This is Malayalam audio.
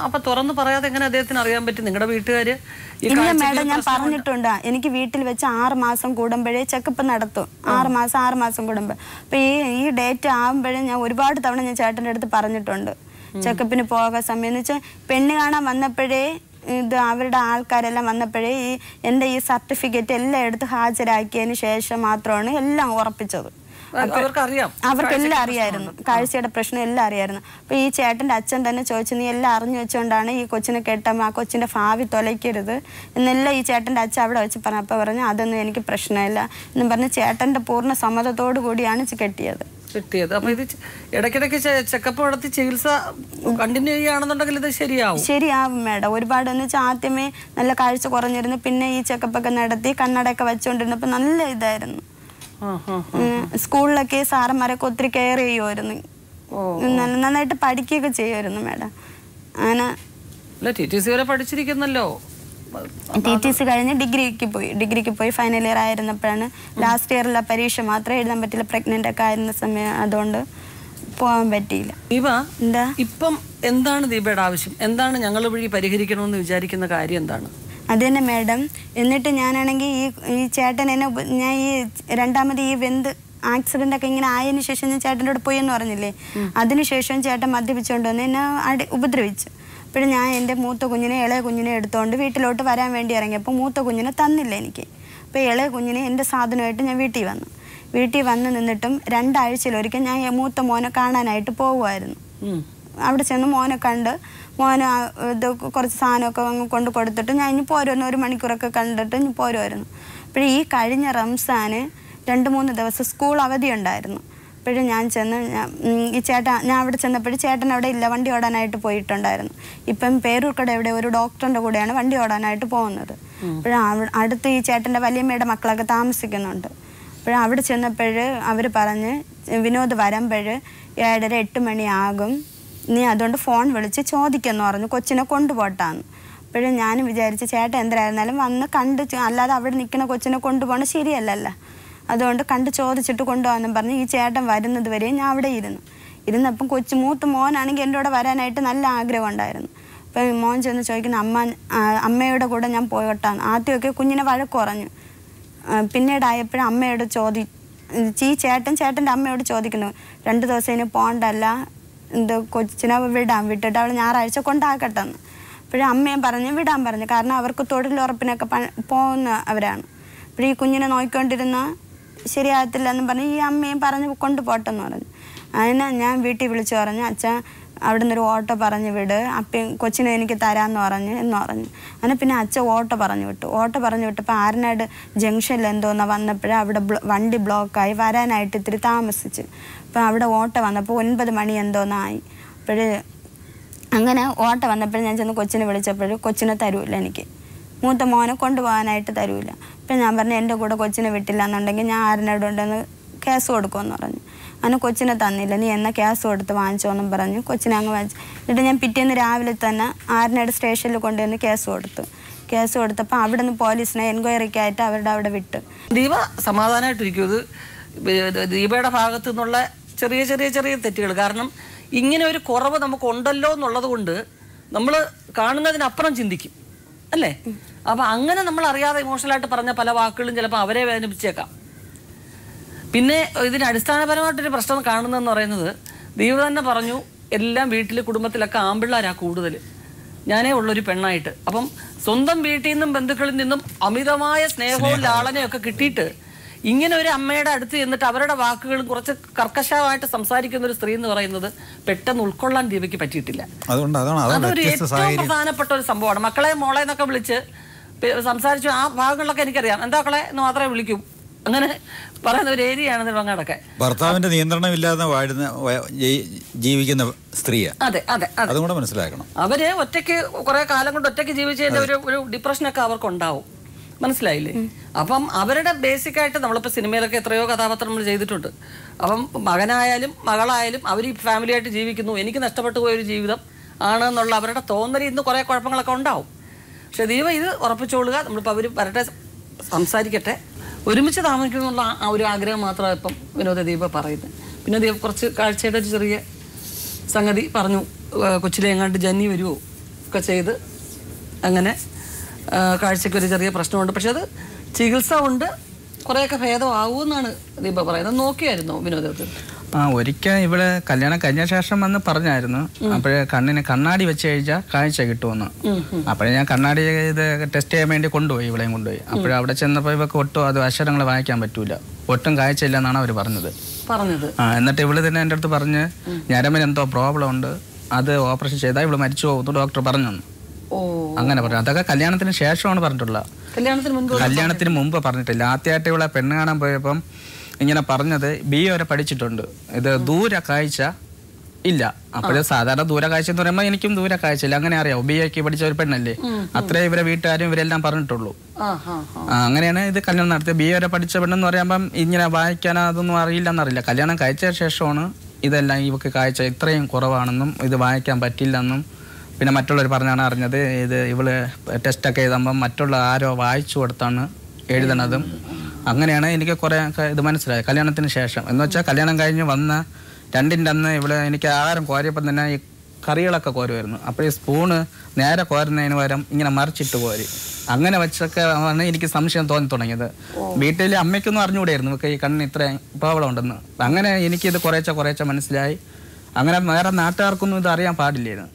അപ്പൊ തുറന്ന് പറയാതെ എങ്ങനെ അദ്ദേഹത്തിന് അറിയാൻ പറ്റും? നിങ്ങളുടെ വീട്ടുകാര് ഇല്ല മേഡം, ഞാൻ പറഞ്ഞിട്ടുണ്ട്. എനിക്ക് വീട്ടിൽ വെച്ച് 6 മാസം കൂടുമ്പോഴേ ചെക്കപ്പ് നടത്തും. 6 മാസം കൂടുമ്പോൾ. അപ്പൊ ഈ ഡേറ്റ് ആകുമ്പോഴേ ഞാൻ ഒരുപാട് തവണ ഞാൻ ചേട്ടൻ്റെ അടുത്ത് പറഞ്ഞിട്ടുണ്ട് ചെക്കപ്പിന് പോകാൻ സമയം. എന്ന് വെച്ചാൽ പെണ്ണ് കാണാൻ വന്നപ്പോഴേ ഇത് അവരുടെ ആൾക്കാരെല്ലാം വന്നപ്പോഴേ എൻ്റെ ഈ സർട്ടിഫിക്കറ്റ് എല്ലാം എടുത്ത് ഹാജരാക്കിയതിന് ശേഷം മാത്രമാണ് എല്ലാം ഉറപ്പിച്ചത്. അവർക്കെല്ലാം അറിയായിരുന്നു, കാഴ്ചയുടെ പ്രശ്നം എല്ലാം അറിയായിരുന്നു. അപ്പൊ ഈ ചേട്ടൻ്റെ അച്ഛൻ തന്നെ ചോദിച്ചു, നീ എല്ലാം അറിഞ്ഞു വെച്ചുകൊണ്ടാണ് ഈ കൊച്ചിനെ കെട്ടാൻ, ആ കൊച്ചിന്റെ ഭാവി തൊലയ്ക്കരുത് എന്നെല്ലാം ഈ ചേട്ടൻ്റെ അച്ഛൻ അവിടെ വെച്ച് പറഞ്ഞു. അപ്പൊ പറഞ്ഞു അതൊന്നും എനിക്ക് പ്രശ്നമില്ല എന്നും പറഞ്ഞ് ചേട്ടൻ്റെ പൂർണ്ണ സമ്മതത്തോടു കൂടിയാണ് കെട്ടിയത്. അപ്പൊ ഇത് ഇടയ്ക്കിടയ്ക്ക് ചെക്കപ്പ് നടത്തി ചികിത്സ കണ്ടിന്യൂ ചെയ്യുകയാണെന്നുണ്ടെങ്കിൽ ഇത് ശരിയാവും മേഡം. ഒരുപാട് എന്ന് വെച്ചാൽ ആദ്യമേ നല്ല കാഴ്ച കുറഞ്ഞിരുന്നു, പിന്നെ ഈ ചെക്കപ്പൊക്കെ നടത്തി കണ്ണടയൊക്കെ വെച്ചുകൊണ്ടിരുന്നപ്പോ നല്ല ഇതായിരുന്നു. സ്കൂളിലൊക്കെ സാറന്മാരൊക്കെ ഒത്തിരി കെയർ ചെയ്യുമായിരുന്നു, നന്നായിട്ട് പഠിക്കുകയൊക്കെ ചെയ്യുമായിരുന്നു മേഡം. അങ്ങനെ TTC വരെ പഠിച്ചിരിക്കുന്നല്ലോ. TTC കഴിഞ്ഞ് ഡിഗ്രിക്ക് പോയി ഫൈനൽ ഇയർ ആയിരുന്നപ്പോഴാണ് ലാസ്റ്റ് ഇയറിലെ പരീക്ഷ മാത്രമേ എഴുതാൻ പറ്റില്ല, പ്രഗ്നന്റ് ഒക്കെ ആയിരുന്ന സമയം, അതുകൊണ്ട് പോകാൻ പറ്റിയില്ല. ദീപ, ഇപ്പം എന്താണ് ദീപയുടെ ആവശ്യം? എന്താണ് ഞങ്ങൾ വഴി പരിഹരിക്കണമെന്ന് വിചാരിക്കുന്ന കാര്യം എന്താണ്? അത് തന്നെ മേഡം. എന്നിട്ട് ഞാനാണെങ്കിൽ ഈ ചേട്ടൻ എന്നെ, ഞാൻ ഈ രണ്ടാമത് ഈ ആക്സിഡന്റ് ഒക്കെ ഇങ്ങനെ ആയതിനു ശേഷം ഞാൻ ചേട്ടൻ്റെ കൂടെ പോയി എന്ന് പറഞ്ഞില്ലേ, അതിനുശേഷം ചേട്ടൻ മദ്യപിച്ചുകൊണ്ട് വന്ന് എന്നെ ഉപദ്രവിച്ചു. അപ്പോഴും ഞാൻ എൻ്റെ മൂത്ത കുഞ്ഞിനെ ഇളയ കുഞ്ഞിനെ എടുത്തുകൊണ്ട് വീട്ടിലോട്ട് വരാൻ വേണ്ടി ഇറങ്ങിയപ്പോൾ മൂത്ത കുഞ്ഞിനെ തന്നില്ല എനിക്ക്. അപ്പോൾ ഇളയ കുഞ്ഞിനെ എൻ്റെ സാധനമായിട്ട് ഞാൻ വീട്ടിൽ വന്ന് നിന്നിട്ടും 2 ആഴ്ചയിലൊരിക്കൽ ഞാൻ മൂത്ത മോനെ കാണാനായിട്ട് പോകുമായിരുന്നു. അവിടെ ചെന്ന് മോനെ കണ്ട് ഇത് കുറച്ച് സാധനമൊക്കെ കൊണ്ട് കൊടുത്തിട്ട് ഞാൻ ഇനി പോരുമായിരുന്നു, 1 മണിക്കൂറൊക്കെ കണ്ടിട്ട് ഇനി പോരുമായിരുന്നു. അപ്പോഴും ഈ കഴിഞ്ഞ റംസാന് 2-3 ദിവസം സ്കൂൾ അവധി ഉണ്ടായിരുന്നു. അപ്പോഴും ഞാൻ ചെന്ന് ഞാൻ അവിടെ ചെന്നപ്പോഴും ചേട്ടൻ അവിടെ ഇല്ല, വണ്ടി ഓടാനായിട്ട് പോയിട്ടുണ്ടായിരുന്നു. ഇപ്പം പേരൂർക്കട എവിടെ ഒരു ഡോക്ടറിൻ്റെ കൂടെയാണ് വണ്ടി ഓടാനായിട്ട് പോകുന്നത്. അപ്പോഴും അടുത്ത് ഈ ചേട്ടൻ്റെ വലിയമ്മയുടെ മക്കളൊക്കെ താമസിക്കുന്നുണ്ട്. അപ്പോഴും അവിടെ ചെന്നപ്പോൾ അവർ പറഞ്ഞ് വിനോദ് വരുമ്പോൾ 7:30-8 മണിയാകും, നീ അതുകൊണ്ട് ഫോൺ വിളിച്ച് ചോദിക്കുമെന്ന് പറഞ്ഞു, കൊച്ചിനെ കൊണ്ടുപോട്ടാന്ന്. അപ്പോഴും ഞാനും വിചാരിച്ച് ചേട്ടൻ എന്തായിരുന്നാലും വന്ന് കണ്ട്, അല്ലാതെ അവിടെ നിൽക്കുന്ന കൊച്ചിനെ കൊണ്ടുപോകണം ശരിയല്ലല്ലോ, അതുകൊണ്ട് കണ്ട് ചോദിച്ചിട്ട് കൊണ്ടുപോകാമെന്നും പറഞ്ഞ് ഈ ചേട്ടൻ വരുന്നത് വരെ ഞാൻ അവിടെ ഇരുന്നപ്പം മൂത്ത മോനാണെങ്കിൽ എൻ്റെ കൂടെ വരാനായിട്ട് നല്ല ആഗ്രഹം ഉണ്ടായിരുന്നു. അപ്പം മോൻ ചെന്ന് ചോദിക്കുന്ന അമ്മയുടെ കൂടെ ഞാൻ പോയിട്ടാണ്. ആദ്യമൊക്കെ കുഞ്ഞിനെ വഴക്ക് പറഞ്ഞു, പിന്നീടായപ്പോഴും അമ്മയോട് ഈ ചേട്ടൻ്റെ അമ്മയോട് ചോദിക്കുന്നു, 2 ദിവസം ഇനി പോകണ്ടല്ല, കൊച്ചിനെ വിട്ടിട്ട് അവൾ ഞായറാഴ്ച കൊണ്ടാക്കട്ടെന്ന്. അപ്പോഴും അമ്മയും പറഞ്ഞ് വിടാൻ പറഞ്ഞു, കാരണം അവർക്ക് തൊഴിലുറപ്പിനൊക്കെ പോകുന്ന അവരാണ്. അപ്പോൾ ഈ കുഞ്ഞിനെ നോക്കിക്കൊണ്ടിരുന്ന ശരിയാകത്തില്ല എന്ന് പറഞ്ഞ് ഈ അമ്മയും പറഞ്ഞ് കൊണ്ടുപോട്ടെന്ന് പറഞ്ഞു. അതിനെ ഞാൻ വീട്ടിൽ വിളിച്ച് പറഞ്ഞു, അച്ഛൻ അവിടെ നിന്നൊരു ഓട്ടോ പറഞ്ഞ് വിട്, അപ്പം കൊച്ചിനെ എനിക്ക് തരാമെന്ന് പറഞ്ഞു. അങ്ങനെ പിന്നെ അച്ഛൻ ഓട്ടോ പറഞ്ഞു വിട്ടപ്പോൾ ആരനാട് ജംഗ്ഷനിൽ എന്തോന്ന് വന്നപ്പോഴേ അവിടെ വണ്ടി ബ്ലോക്കായി, വരാനായിട്ട് ഇത്തിരി താമസിച്ച്. അപ്പം അവിടെ ഓട്ടോ വന്നപ്പോൾ 9 മണി എന്തോന്നായി. അങ്ങനെ ഓട്ടോ വന്നപ്പോൾ ഞാൻ ചെന്ന് കൊച്ചിനെ വിളിച്ചപ്പോൾ കൊച്ചിനെ തരൂല്ല, എനിക്ക് മൂത്ത മോനെ കൊണ്ടുപോകാനായിട്ട് തരൂല്ല. അപ്പം ഞാൻ പറഞ്ഞു എൻ്റെ കൂടെ കൊച്ചിനെ വിട്ടില്ല എന്നുണ്ടെങ്കിൽ ഞാൻ ആരനാട് ഉണ്ടെന്ന് കേസ് കൊടുക്കുമെന്ന് പറഞ്ഞു. അങ്ങനെ കൊച്ചിനെ തന്നില്ല, നീ എന്നാൽ കേസ് കൊടുത്ത് വാങ്ങിച്ചോന്നും പറഞ്ഞു കൊച്ചിനെ അങ്ങ് വാങ്ങിച്ചു. എന്നിട്ട് ഞാൻ പിറ്റേന്ന് രാവിലെ തന്നെ ആരനാട് സ്റ്റേഷനിൽ കൊണ്ടുവന്ന് കേസ് കൊടുത്തപ്പോൾ അവിടെ നിന്ന് പോലീസിനെ എൻക്വയറിക്കായിട്ട് അവരുടെ അവിടെ വിട്ടു. ദീപ സമാധാനമായിട്ടിരിക്കും. ഇത് ദീപയുടെ ഭാഗത്തു നിന്നുള്ള ചെറിയ തെറ്റുകൾ, കാരണം ഇങ്ങനെ ഒരു കുറവ് നമുക്കുണ്ടല്ലോ എന്നുള്ളത് കൊണ്ട് നമ്മൾ കാണുന്നതിനപ്പുറം ചിന്തിക്കും അല്ലേ? അപ്പം അങ്ങനെ നമ്മൾ അറിയാതെ ഇമോഷണലായിട്ട് പറഞ്ഞ പല വാക്കുകളും ചിലപ്പോൾ അവരെ വേദനിപ്പിച്ചേക്കാം. പിന്നെ ഇതിന് അടിസ്ഥാനപരമായിട്ടൊരു പ്രശ്നം കാണുന്നതെന്ന് പറയുന്നത്, ദീപ തന്നെ പറഞ്ഞു, എല്ലാം വീട്ടിൽ കുടുംബത്തിലൊക്കെ ആമ്പിള്ളാരാ കൂടുതൽ, ഞാനേ ഉള്ളൊരു പെണ്ണായിട്ട്. അപ്പം സ്വന്തം വീട്ടിൽ നിന്നും ബന്ധുക്കളിൽ നിന്നും അമിതമായ സ്നേഹവും ലാളനയൊക്കെ കിട്ടിയിട്ട് ഇങ്ങനെ ഒരു അമ്മയുടെ അടുത്ത് ചെന്നിട്ട് അവരുടെ വാക്കുകളും കുറച്ച് കർക്കശമായിട്ട് സംസാരിക്കുന്ന ഒരു സ്ത്രീ എന്ന് പറയുന്നത് പെട്ടെന്ന് ഉൾക്കൊള്ളാൻ ദീപയ്ക്ക് പറ്റിയിട്ടില്ല. അതൊരു ഏറ്റവും പ്രധാനപ്പെട്ട ഒരു സംഭവമാണ്. മക്കളെ മോളെ എന്നൊക്കെ വിളിച്ച് സംസാരിച്ചു, ആ ഭാഗങ്ങളിലൊക്കെ എനിക്കറിയാം, എന്താ മക്കളെ എന്ന് മാത്രമേ വിളിക്കൂ, അങ്ങനെ പറയുന്ന ഒരു ഏരിയയാണ് നെടുമങ്ങാടൊക്കെ. ഭർത്താവിന്റെ നിയന്ത്രണമില്ലാതെ ജീവിക്കുന്ന സ്ത്രീയാണ്. അതെ, അതുകൊണ്ട് മനസ്സിലാക്കണം. അവര് ഒറ്റയ്ക്ക് കുറെ കാലം കൊണ്ട് ഒറ്റയ്ക്ക് ജീവിച്ചതിന്റെ ഒരു ഡിപ്രഷനൊക്കെ അവർക്ക് ഉണ്ടാവും, മനസ്സിലായില്ലേ? അപ്പം അവരുടെ ബേസിക് ആയിട്ട് നമ്മളിപ്പോൾ സിനിമയിലൊക്കെ എത്രയോ കഥാപാത്രം നമ്മൾ ചെയ്തിട്ടുണ്ട്. അപ്പം മകനായാലും മകളായാലും അവർ ഈ ഫാമിലി ആയിട്ട് ജീവിക്കുന്നു, എനിക്ക് നഷ്ടപ്പെട്ടു പോയൊരു ജീവിതം ആണെന്നുള്ള അവരുടെ തോന്നലിൽ ഇന്ന് കുറേ കുഴപ്പങ്ങളൊക്കെ ഉണ്ടാവും. പക്ഷെ ദീപ ഇത് ഉറപ്പിച്ചോളുക, നമ്മളിപ്പോൾ അവർ വരട്ടെ, സംസാരിക്കട്ടെ, ഒരുമിച്ച് താമസിക്കുന്നുള്ള ആ ഒരു ആഗ്രഹം മാത്രമാണ് ഇപ്പം വിനോദ ദീപ പറയുന്നത്. പിന്നെ ദീപ കുറച്ച് കാഴ്ചയുടെ ഒരു ചെറിയ സംഗതി പറഞ്ഞു, കൊച്ചിലെ എങ്ങാണ്ട് ജന്നി വരുമോ ഒക്കെ ചെയ്ത് അങ്ങനെ കാഴ്ചയ്ക്കൊരു ചെറിയ പ്രശ്നമുണ്ട്. പക്ഷെ അത് ചികിത്സ കൊണ്ട് കുറേയൊക്കെ ഭേദമാവുമെന്നാണ് ദീപ പറയുന്നത്. നോക്കിയായിരുന്നോ വിനോദത്തിൽ? ഒരിക്കൽ ഇവിടെ കല്യാണം കഴിഞ്ഞ ശേഷം വന്ന് പറഞ്ഞായിരുന്നു. അപ്പോഴേ കണ്ണിന് കണ്ണാടി വെച്ച് കഴിച്ചാൽ കാഴ്ച കിട്ടുമെന്ന്. അപ്പോഴേ ഞാൻ കണ്ണാടി ഇത് ടെസ്റ്റ് ചെയ്യാൻ വേണ്ടി കൊണ്ടുപോയി, ഇവിടെയും കൊണ്ടുപോയി. അപ്പോഴവിടെ ചെന്നപ്പോൾ ഇവർക്ക് ഒട്ടും അത് അക്ഷരങ്ങൾ വായിക്കാൻ പറ്റൂല, ഒട്ടും കാഴ്ചയില്ല എന്നാണ് അവർ പറഞ്ഞത്. എന്നിട്ട് ഇവള് തന്നെ എൻ്റെ അടുത്ത് പറഞ്ഞ് ഞരമ്പിന് എന്തോ പ്രോബ്ലം ഉണ്ട്, അത് ഓപ്പറേഷൻ ചെയ്താൽ ഇവള് മരിച്ചു പോകുന്നു ഡോക്ടർ പറഞ്ഞു. അങ്ങനെ പറഞ്ഞു. അതൊക്കെ കല്യാണത്തിന് ശേഷമാണ് പറഞ്ഞിട്ടുള്ളത്, കല്യാണത്തിന് മുമ്പ് പറഞ്ഞിട്ടില്ല. ആദ്യമായിട്ട് ഇവിടെ പെണ്ണ് കാണാൻ പോയപ്പം ഇങ്ങനെ പറഞ്ഞത് BA വരെ പഠിച്ചിട്ടുണ്ട്, ഇത് ദൂര കാഴ്ച ഇല്ല. അപ്പോഴേ സാധാരണ ദൂര കാഴ്ച എന്ന് പറയുമ്പോൾ എനിക്കും ദൂര കാഴ്ച ഇല്ല, അങ്ങനെ അറിയാം. BA പഠിച്ച ഒരു പെണ്ണല്ലേ, അത്രേ ഇവരെ വീട്ടുകാരും ഇവരെല്ലാം പറഞ്ഞിട്ടുള്ളൂ. അങ്ങനെയാണ് ഇത് കല്യാണം നടത്തിയത്. BA വരെ പഠിച്ച പെണ്ണെന്ന് പറയുമ്പം ഇങ്ങനെ വായിക്കാൻ അതൊന്നും അറിയില്ലെന്നറിയില്ല. കല്യാണം കഴിച്ച ശേഷമാണ് ഇതെല്ലാം ഇവക്ക് കാഴ്ച ഇത്രയും കുറവാണെന്നും ഇത് വായിക്കാൻ പറ്റില്ലെന്നും പിന്നെ മറ്റുള്ളവർ പറഞ്ഞാണ് അറിഞ്ഞത്. ഇത് ഇവള് ടെസ്റ്റൊക്കെ എഴുതുമ്പം മറ്റുള്ള ആരോ വായിച്ചു കൊടുത്താണ് എഴുതണതും. അങ്ങനെയാണ് എനിക്ക് കുറേ ഇത് മനസ്സിലായത് കല്യാണത്തിന് ശേഷം. എന്ന് വെച്ചാൽ കല്യാണം കഴിഞ്ഞ് വന്ന 2ൻ്റെ അന്ന് ഇവിടെ എനിക്ക് ആഹാരം കോരിയപ്പം തന്നെ ഈ കറികളൊക്കെ കോരുമായിരുന്നു. അപ്പോൾ ഈ സ്പൂണ് നേരെ കോരുന്നതിന് പകരം ഇങ്ങനെ മറിച്ചിട്ട് കോരി, അങ്ങനെ വെച്ചൊക്കെ ആണ് എനിക്ക് സംശയം തോന്നി തുടങ്ങിയത്. വീട്ടിൽ അമ്മയ്ക്കൊന്നും അറിഞ്ഞുകൂടായിരുന്നു നമുക്ക് ഈ കണ്ണിന് ഇത്രയും പ്രോബ്ലം ഉണ്ടെന്ന്. അങ്ങനെ എനിക്കിത് കുറേശ്ശെ മനസ്സിലായി. അങ്ങനെ വേറെ നാട്ടുകാർക്കൊന്നും ഇത് അറിയാൻ പാടില്ലായിരുന്നു.